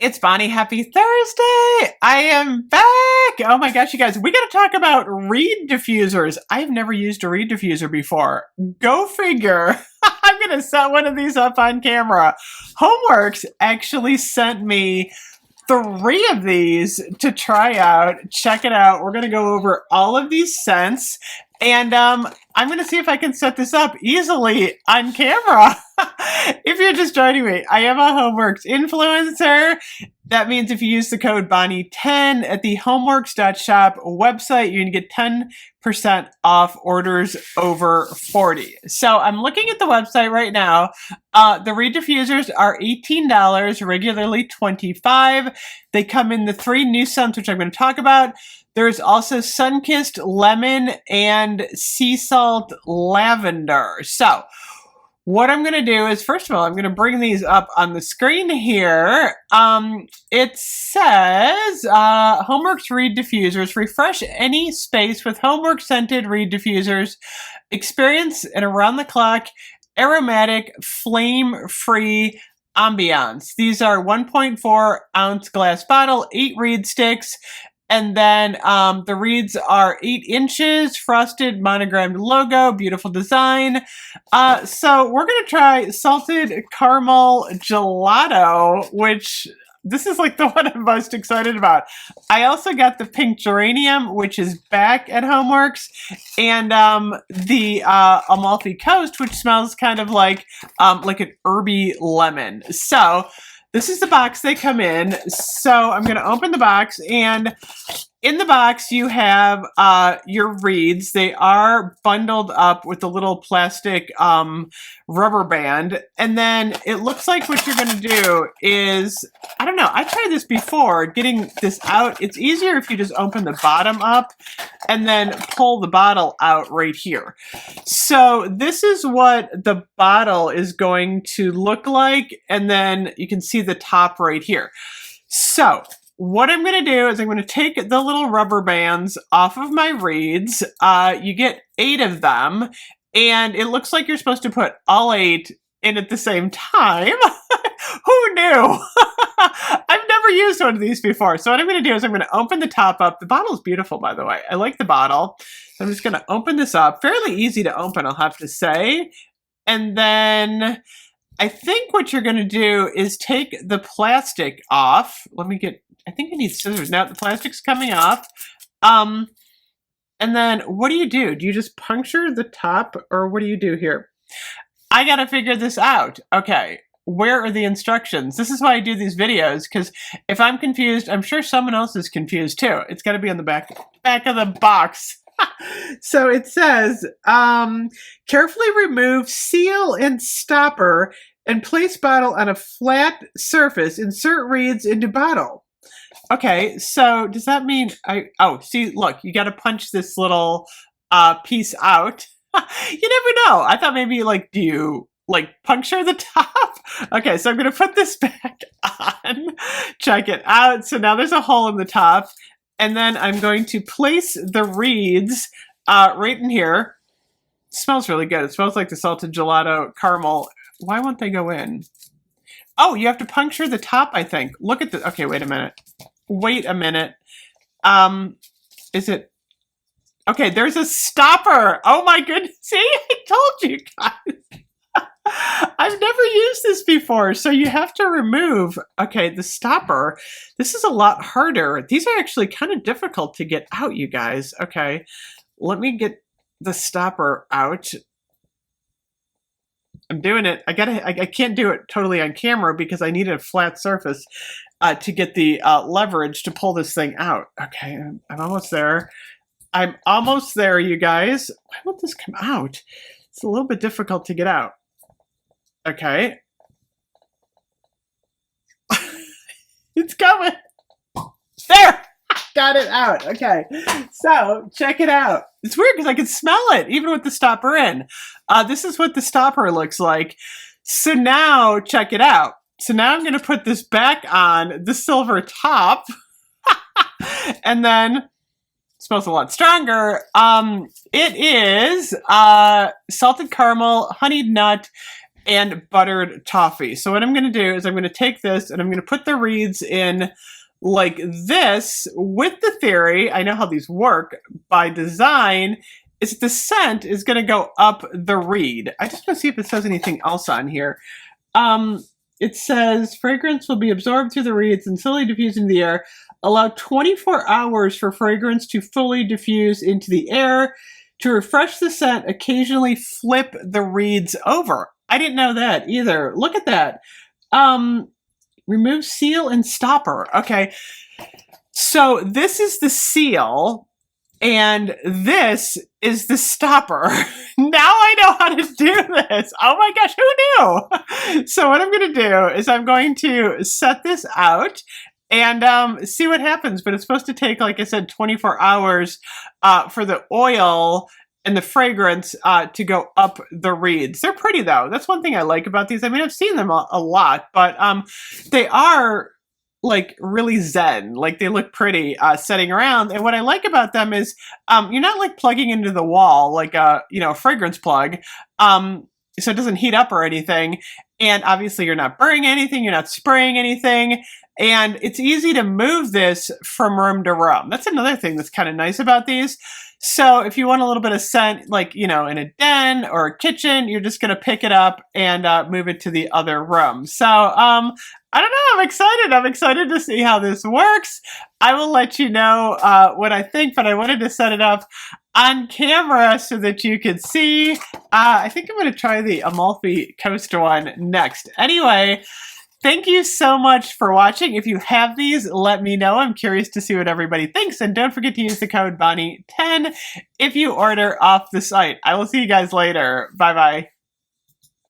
It's Bonnie. Happy Thursday! I am back! Oh my gosh, you guys, we gotta talk about reed diffusers. I've never used a reed diffuser before. Go figure. I'm gonna set one of these up on camera. HOMEWORX actually sent me 3 of these to try out. Check it out. We're gonna go over all of these scents. And I'm going to see if I can set this up easily on camera. If you're just joining me, I am a HOMEWORX influencer. That means if you use the code Bonnie10 at the homeworx.shop website, you can get 10% off orders over 40. So I'm looking at the website right now. The reed diffusers are $18, regularly $25. They come in the 3 new scents, which I'm going to talk about. There's also sun-kissed lemon and sea salt lavender. So what I'm going to do is, first of all, I'm going to bring these up on the screen here. It says, HOMEWORX reed diffusers. Refresh any space with HOMEWORX scented reed diffusers. Experience an around-the-clock, aromatic, flame-free ambiance. These are 1.4 ounce glass bottle, 8 reed sticks. And then the reeds are 8 inches, frosted monogrammed logo, beautiful design. So we're going to try salted caramel gelato, which this is like the one I'm most excited about. I also got the pink geranium, which is back at HOMEWORX, and the Amalfi Coast, which smells kind of like an herby lemon. So this is the box they come in. So I'm going to open the box, and in the box you have your reeds. They are bundled up with a little plastic rubber band. And then it looks like what you're going to do is, I don't know, I tried this before, getting this out. It's easier if you just open the bottom up and then pull the bottle out right here. So this is what the bottle is going to look like. And then you can see the top right here. So what I'm going to do is I'm going to take the little rubber bands off of my reeds. You get 8 of them, and it looks like you're supposed to put all 8 in at the same time. Who knew? I've never used one of these before. So what I'm going to do is I'm going to open the top up. The bottle is beautiful, by the way. I like the bottle. So I'm just going to open this up. Fairly easy to open, I'll have to say. And then I think what you're going to do is take the plastic off. I think I need scissors. Now the plastic's coming off. And then what do? Do you just puncture the top, or what do you do here? I got to figure this out. Okay. Where are the instructions? This is why I do these videos, because if I'm confused, I'm sure someone else is confused too. It's got to be on the back of the box. So it says, carefully remove seal and stopper and place bottle on a flat surface. Insert reeds into bottle. Okay, so does that mean see, look, you got to punch this little piece out. You never know. I thought maybe, do you puncture the top? Okay, so I'm going to put this back on. Check it out. So now there's a hole in the top. And then I'm going to place the reeds right in here. It smells really good. It smells like the salted gelato caramel. Why won't they go in? Oh, you have to puncture the top, I think. Look at the... Okay, wait a minute. Is it... Okay, there's a stopper. Oh my goodness. See, I told you guys. I've never used this before, so you have to remove, the stopper. This is a lot harder. These are actually kind of difficult to get out, you guys. Okay, let me get the stopper out. I'm doing it. I can't do it totally on camera because I need a flat surface to get the leverage to pull this thing out. Okay, I'm almost there. I'm almost there, you guys. Why won't this come out? It's a little bit difficult to get out. Okay. It's coming. There! Got it out. Okay. So, check it out. It's weird because I can smell it, even with the stopper in. This is what the stopper looks like. So now, check it out. So now I'm going to put this back on the silver top. And then, it smells a lot stronger. It is salted caramel, honeyed nut, and buttered toffee. So what I'm going to do is I'm going to take this and I'm going to put the reeds in like this with the theory, I know how these work by design, is the scent is going to go up the reed. I just want to see if it says anything else on here. It says fragrance will be absorbed through the reeds and slowly diffuse into the air. Allow 24 hours for fragrance to fully diffuse into the air. To refresh the scent, occasionally flip the reeds over. I didn't know that either. Look at that. Remove seal and stopper. Okay. So this is the seal and this is the stopper. Now I know how to do this. Oh my gosh, who knew? So what I'm going to do is I'm going to set this out and see what happens. But it's supposed to take, like I said, 24 hours for the oil and the fragrance to go up the reeds. They're pretty though. That's one thing I like about these. I mean, I've seen them a lot, but they are like really zen. Like they look pretty setting around. And what I like about them is you're not like plugging into the wall like a fragrance plug. So it doesn't heat up or anything. And obviously you're not burning anything, you're not spraying anything. And it's easy to move this from room to room. That's another thing that's kind of nice about these. So if you want a little bit of scent, like, in a den or a kitchen, you're just going to pick it up and move it to the other room. So, I don't know. I'm excited. I'm excited to see how this works. I will let you know what I think, but I wanted to set it up on camera so that you could see. I think I'm going to try the Amalfi Coast one next. Anyway, thank you so much for watching. If you have these, let me know. I'm curious to see what everybody thinks. And don't forget to use the code Bonnie10 if you order off the site. I will see you guys later. Bye-bye.